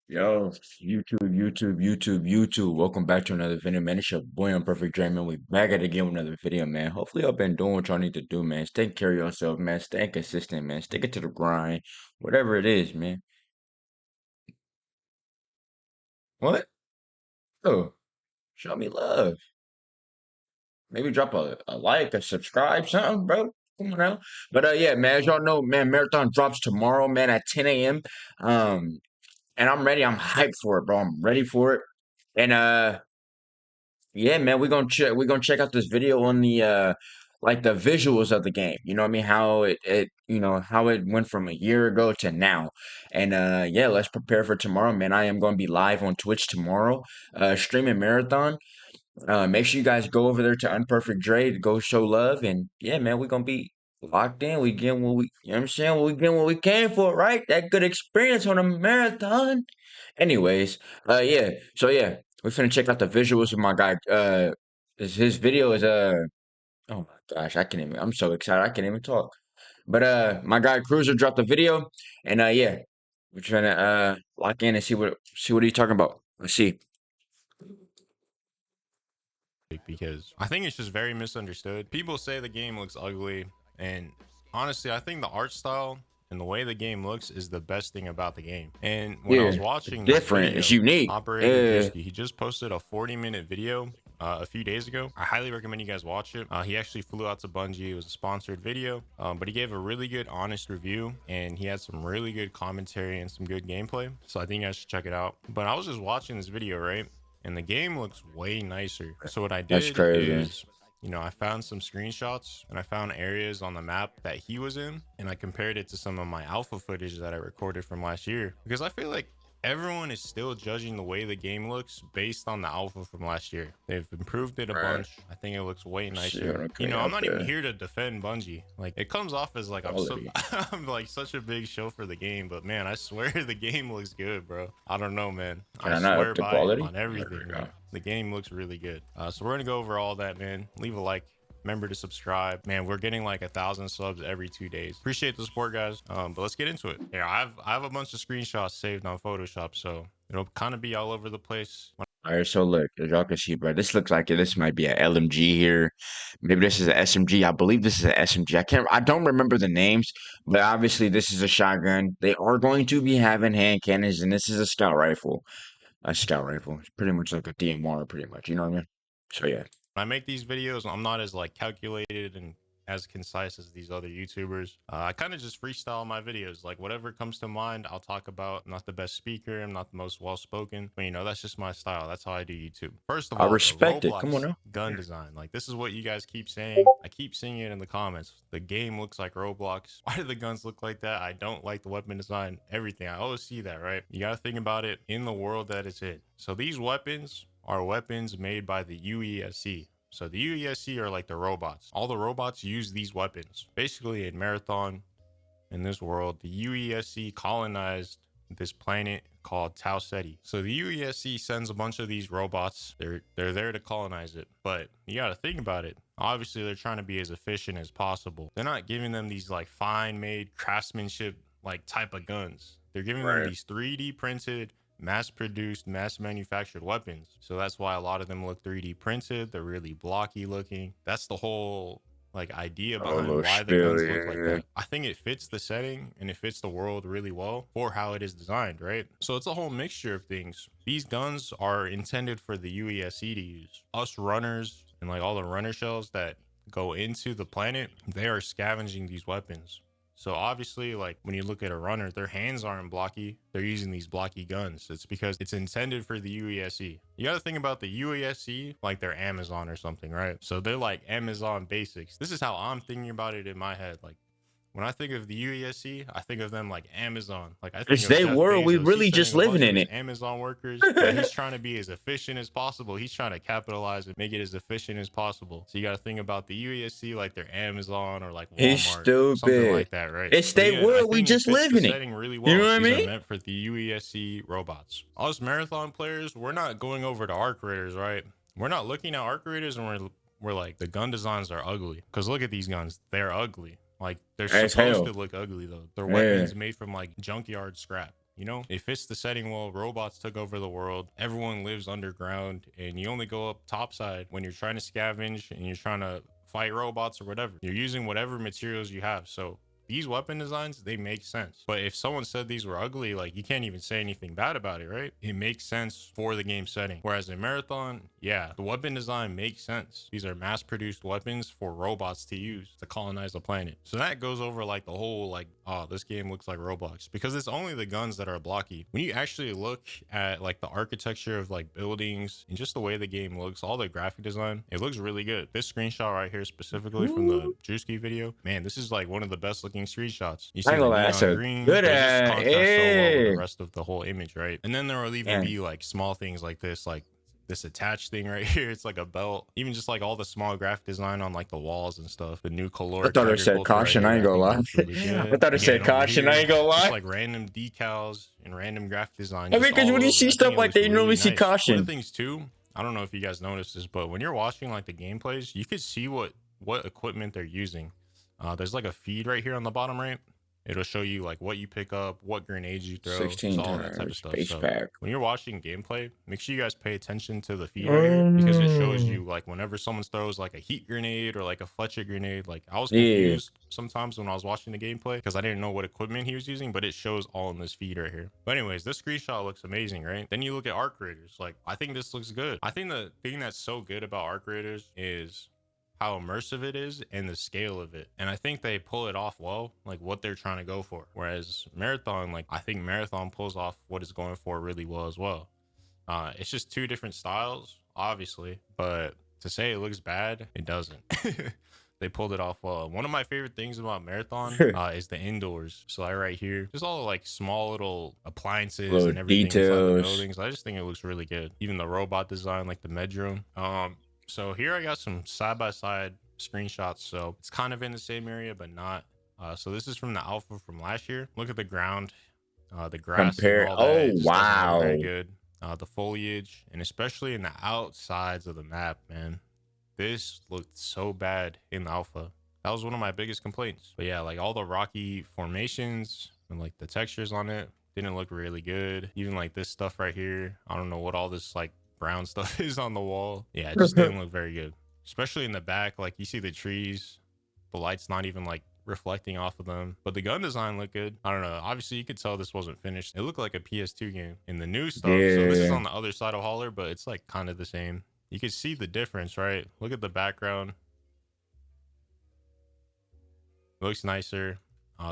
Yo, YouTube. Welcome back to another video, man. It's your boy on Perfect Dream, man. We back at it again with another video, man. Hopefully, y'all been doing what y'all need to do, man. Stay care of yourself, man. Stay consistent, man. Stick it to the grind, whatever it is, man. What? Oh, show me love. Maybe drop a like, a subscribe, something, bro. Come on now. But yeah, man. As y'all know, man, marathon drops tomorrow, man, at 10 a.m. And I'm ready. I'm hyped for it, bro. I'm ready for it. And yeah, man, we're gonna check out this video on the like the visuals of the game. You know what I mean? How how it went from a year ago to now. And yeah, let's prepare for tomorrow, man. I am gonna be live on Twitch tomorrow, streaming marathon. Make sure you guys go over there to Unperfect Dre to go show love. And yeah, man, we're gonna be locked in. We get what we you know what I'm saying? We get what we came for, right? That good experience on a marathon. Anyways, yeah. So yeah, we're finna check out the visuals of my guy. His video is oh my gosh, I can't even. I'm so excited, I can't even talk. But my guy Cruiser dropped a video, and yeah, we're trying to lock in and see what he's talking about. Let's see. Because I think it's just very misunderstood. People say the game looks ugly, and honestly, I think the art style and the way the game looks is the best thing about the game. And when I Yeah, was it's watching this different. It's video, unique. Operator Yeah, Disky, he just posted a 40-minute video a few days ago. I highly recommend you guys watch it. He actually flew out to Bungie. It was a sponsored video, but he gave a really good, honest review, and he had some really good commentary and some good gameplay. So I think you guys should check it out. But I was just watching this video, right? And the game looks way nicer. So what I that's did crazy. is, I found some screenshots and I found areas on the map that he was in, and I compared it to some of my alpha footage that I recorded from last year, because I feel like everyone is still judging the way the game looks based on the alpha from last year. They've improved it a Right. bunch. I think it looks way Shit, nicer. okay, I'm out not even there. here to defend Bungie. Like, it comes off as like Quality. I'm like such a big show for the game, but man, I swear the game looks good, bro. I don't know, man. Can I I not up swear the by it quality? on There we everything. go. Like, the game looks really good. So we're gonna go over all that, man. Leave a like. Remember to subscribe, man. We're getting like 1,000 subs every 2 days. Appreciate the support, guys. But let's get into it. Yeah, I have a bunch of screenshots saved on Photoshop, so it'll kind of be all over the place. All right, so look, as y'all can see, bro, this looks like this might be a LMG here. Maybe this is a SMG. I believe this is a SMG. I don't remember the names, but obviously this is a shotgun. They are going to be having hand cannons, and this is a scout rifle. A scout rifle. It's pretty much like a DMR, pretty much. You know what I mean? So yeah. When I make these videos, I'm not as like calculated and as concise as these other YouTubers. I kind of just freestyle my videos. Like, whatever comes to mind, I'll talk about. I'm not the best speaker. I'm not the most well spoken, but that's just my style. That's how I do YouTube. First of I all, though, respect it. Come on Roblox now. gun design. Like, this is what you guys keep saying. I keep seeing it in the comments. The game looks like Roblox. Why do the guns look like that? I don't like the weapon design. Everything. I always see that, right? You got to think about it in the world that it's in. So these weapons are weapons made by the UESC. So the UESC are like the robots. All the robots use these weapons. Basically, in Marathon, in this world, the UESC colonized this planet called Tau Ceti. So the UESC sends a bunch of these robots. They're there to colonize it. But you got to think about it. Obviously, they're trying to be as efficient as possible. They're not giving them these like fine made craftsmanship like type of guns. They're giving them Right. these 3D printed, mass produced, mass manufactured weapons. So that's why a lot of them look 3D printed. They're really blocky looking. That's the whole like idea Oh, a behind little why the spill, guns look like yeah. that. I think it fits the setting and it fits the world really well for how it is designed, right? So it's a whole mixture of things. These guns are intended for the UESC to use. Us runners and like all the runner shells that go into the planet, they are scavenging these weapons. So obviously, like when you look at a runner, their hands aren't blocky. They're using these blocky guns. It's because it's intended for the UESC. You got to think about the UESC like they're Amazon or something, right? So they're like Amazon basics. This is how I'm thinking about it in my head. Like, when I think of the UESC, I think of them like Amazon. Like, I think It's of they Jeff world. We Bezos. He's really just sending a living bunch of in his it. Amazon workers. Yeah, he's trying to be as efficient as possible. He's trying to capitalize and make it as efficient as possible. So you got to think about the UESC like they're Amazon or like It's Walmart, something stupid. like that, right? It's But they again, I world. We think it just fits live the in it. setting really You know well. what I These are mean? meant for the UESC robots. Us marathon players, we're not going over to arc raiders, right? We're not looking at arc raiders and we're like, the gun designs are ugly. Because look at these guns. They're ugly. Like, they're As supposed hell. to look ugly, though. They're Yeah. weapons made from, like, junkyard scrap. You know, it fits the setting well. Robots took over the world. Everyone lives underground, and you only go up topside when you're trying to scavenge and you're trying to fight robots or whatever. You're using whatever materials you have. So these weapon designs, they make sense. But if someone said these were ugly, like, you can't even say anything bad about it, right? It makes sense for the game setting. Whereas in Marathon, yeah, the weapon design makes sense. These are mass-produced weapons for robots to use to colonize the planet. So that goes over like the whole like, oh, this game looks like Roblox, because it's only the guns that are blocky. When you actually look at like the architecture of like buildings and just the way the game looks, all the graphic design, it looks really good. This screenshot right here specifically from the Drewski video, man, this is like one of the best looking screenshots. You I see ain't the gonna lie, that's neon a green, good but it just ass. contrasts so well with the Hey, rest of the whole image, right? And then there will even man. be like small things like this attached thing right here. It's like a belt. Even just like all the small graphic design on like the walls and stuff. The new I caloric thought it said agriculture right caution. I here, ain't I gonna think lie. looks really I good. thought it said Again, over caution. I here, ain't gonna just lie. like random decals and random graphic design I mean, just because all when you over. see I think stuff it like looks that, you really normally see nice. One of caution. the things too, I don't know if you guys noticed this, but when you're watching like the gameplays, you could see what equipment they're using. There's like a feed right here on the bottom right. It'll show you like what you pick up, what grenades you throw, just 16 all that type of times stuff. base So pack. when you're watching gameplay, make sure you guys pay attention to the feed right here, because it shows Mm. you like whenever someone throws like a heat grenade or like a Fletcher grenade. Like, I was Yeah. confused sometimes when I was watching the gameplay because I didn't know what equipment he was using, but it shows all in this feed right here. But anyways, this screenshot looks amazing, right? Then you look at Arc Raiders. Like, I think this looks good. I think the thing that's so good about Arc Raiders is how immersive it is and the scale of it. And I think they pull it off well, like what they're trying to go for. Whereas Marathon, like, I think Marathon pulls off what it's going for really well as well. It's just two different styles, obviously, but to say it looks bad, it doesn't. They pulled it off well. One of my favorite things about Marathon is the indoors. So like right here, just all like small little appliances Little and everything inside the details. buildings. I just think it looks really good. Even the robot design, like the medroom. So here I got some side-by-side screenshots. So it's kind of in the same area, but not. So this is from the alpha from last year. Look at the ground, the grass and Compare. all that. Oh, It just doesn't look very wow. good. The foliage, and especially in the outsides of the map, man. This looked so bad in the alpha. That was one of my biggest complaints. But yeah, like all the rocky formations and like the textures on it didn't look really good. Even like this stuff right here. I don't know what all this like brown stuff is on the wall. Yeah, it just didn't look very good. Especially in the back, like you see the trees, the light's not even like reflecting off of them. But the gun design looked good. I don't know. Obviously, you could tell this wasn't finished. It looked like a PS2 game in the new stuff. So this is Yeah. on the other side of Holler, but it's like kind of the same. You can see the difference, right? Look at the background. It looks nicer.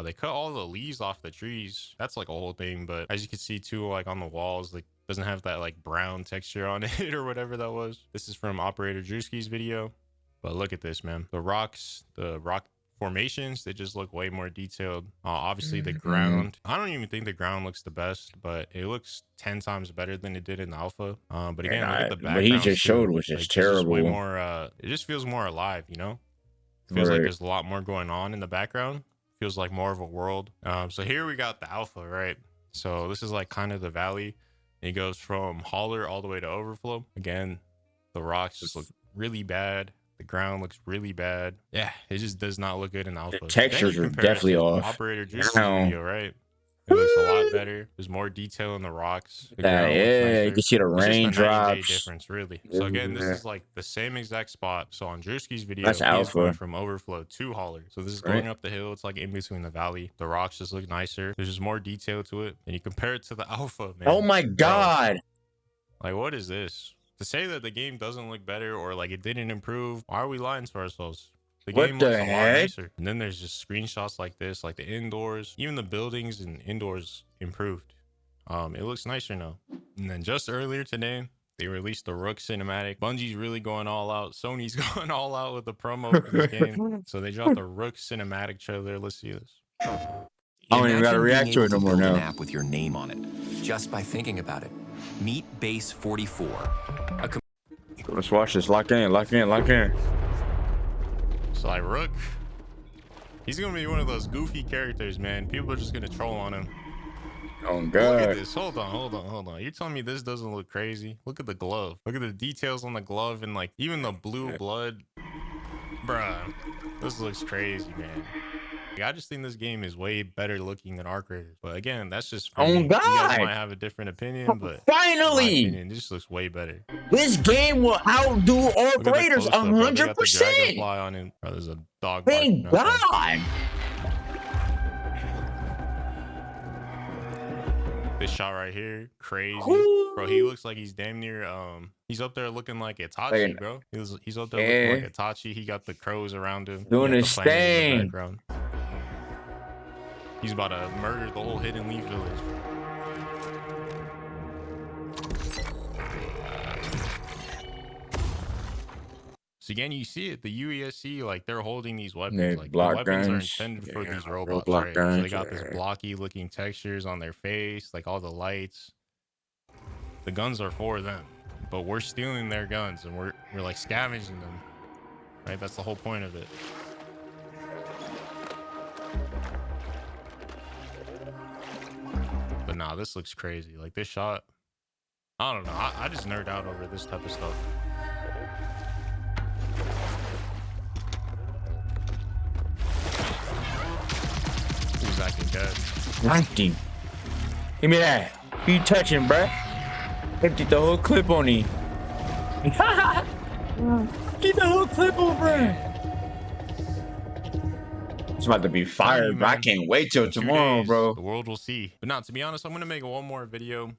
They cut all the leaves off the trees. That's like a whole thing. But as you can see too, like on the walls, like doesn't have that like brown texture on it or whatever that was. This is from Operator Drewski's video. But look at this, man. The rocks, the rock formations, they just look way more detailed. Obviously the ground, I don't even think the ground looks the best, but it looks 10 times better than it did in the alpha. But And again, look at the what he backgrounds just too. showed was just Like there's just way terrible. more it just feels more alive, you know? Feels like Right. there's a lot more going on in the background. Feels like more of a world. So here we got the alpha, right? So this is like kind of the valley. It goes from Holler all the way to Overflow. Again, the rocks just look really bad. The ground looks really bad. Yeah, it just does not look good in The alpha. Then textures you were compare it definitely to off. Operator Drewski's Now, video, right? It looks a lot better. There's more detail in the rocks. The that, ground looks yeah, you can nicer. see the It's just a night and day raindrops. difference, really. So again, this Yeah. is like the same exact spot. So on Drewski's That's video, he is going alpha, from Overflow to Holler. So this is right? going up the hill. It's like in between the valley. The rocks just look nicer. There's just more detail to it. And you compare it to the alpha, Oh man. my Bro, God. like what is this? To say that the game doesn't look better or like it didn't improve, why are we lying to ourselves? The What game looks the a lot heck? nicer. And then there's just screenshots like this, like the indoors, even the buildings and indoors improved. It looks nicer now. And then just earlier today, they released the Rook cinematic. Bungie's really going all out. Sony's going all out with the promo for this game. So they dropped the Rook cinematic trailer. Let's see this. I don't even gotta Imagine being react to able it no to more build an now. app with your name on it, just by thinking about it. Meet Base 44, a Let's watch this. Lock in, lock in, lock in. So like Rook, he's gonna be one of those goofy characters, man. People are just gonna troll on him. Oh Look at God. this. Hold on. You're telling me this doesn't look crazy? Look at the glove. Look at the details on the glove and like even the blue blood. Bruh, this looks crazy, man. I just think this game is way better looking than Arc Raiders. But again, that's just for Oh me. You guys God! might have a different opinion, but in my Finally, opinion, this looks way better. this game will outdo Arc Look at the Raiders close up, bro. They got the 100%. dragonfly on it. Bro, there's a dog barking Thank outside. God. This shot right here, crazy. Woo. Bro, he looks like he's damn near he's up there looking like Itachi, bro. He's up there looking like Itachi. He got the crows around him. Doing He got his the planet in the thing. background. He's about to murder the whole Hidden Leaf village. So again, you see it, the UESC, like they're holding these weapons. They Like the block weapons guns. are intended for these Block robots, right? So they guns. got this blocky looking textures on their face, like all the lights. The guns are for them, but we're stealing their guns and we're like scavenging them, right? That's the whole point of it. But nah, this looks crazy. Like this shot, I don't know. I just nerd out over this type of stuff. Who's acting dead? 19. Give me that. Who you touching, bruh? Empty the whole clip on him. Get the whole clip on, bruh. It's about to be fire, bro. I can't wait till tomorrow, bro. The world will see. But not to be honest, I'm gonna make one more video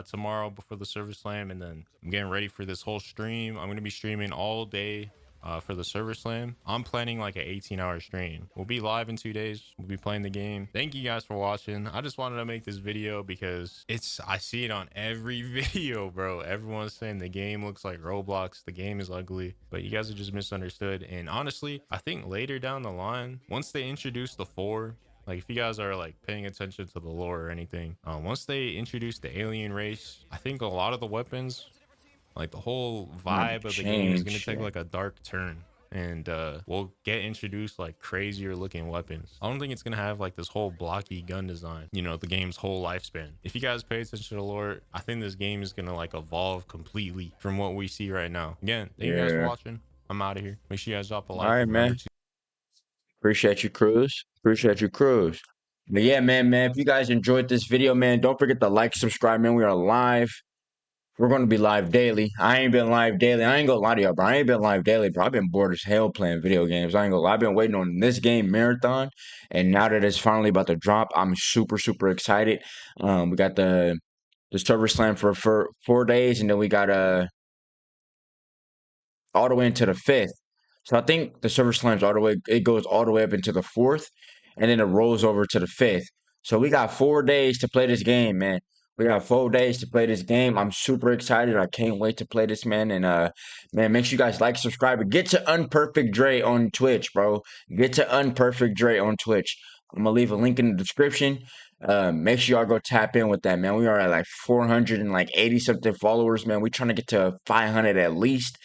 tomorrow before the server slam, and then I'm getting ready for this whole stream. I'm gonna be streaming all day for the server slam. I'm planning like an 18-hour stream. We'll be live in 2 days. We'll be playing the game. Thank you guys for watching. I just wanted to make this video because I see it on every video, bro. Everyone's saying the game looks like Roblox, the game is ugly, but you guys are just misunderstood. And honestly, I think later down the line, once they introduce the 4, like if you guys are like paying attention to the lore or anything, once they introduce the alien race, I think a lot of the weapons, like the whole vibe of the game, is gonna take like a dark turn, and we'll get introduced like crazier looking weapons. I don't think it's gonna have like this whole blocky gun design, you know, the game's whole lifespan. If you guys pay attention to the lore, I think this game is gonna like evolve completely from what we see right now. Again, thank you guys for watching. I'm out of here. Make sure you guys drop a like. All right, man. Appreciate you, Cruz. Appreciate you, Cruz. But yeah, man, if you guys enjoyed this video, man, don't forget to like, subscribe, man. We are live. We're going to be live daily. I ain't been live daily. I ain't going to lie to y'all, bro. I ain't been live daily, bro. I've been bored as hell playing video games. I ain't going to lie. I've been waiting on this game, Marathon. And now that it's finally about to drop, I'm super, super excited. We got the server slam for 4 days. And then we got all the way into the 5th. So I think the server slams all the way, it goes all the way up into the 4th, and then it rolls over to the 5th. So we got 4 days to play this game, man. We got 4 days to play this game. I'm super excited. I can't wait to play this, man. And man, make sure you guys like, subscribe, and get to Unperfect Dre on Twitch, bro. Get to Unperfect Dre on Twitch. I'm gonna leave a link in the description. Make sure y'all go tap in with that, man. We are at like 480 something followers, man. We trying to get to 500 at least.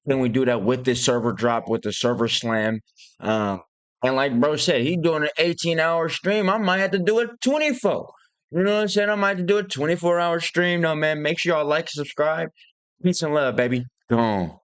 Then we do that with this server drop, with the server slam. And like bro said, he doing an 18-hour stream. I might have to do it 24. You know what I'm saying? I might have to do a 24-hour stream. No, man, make sure y'all like, subscribe. Peace and love, baby. Gone.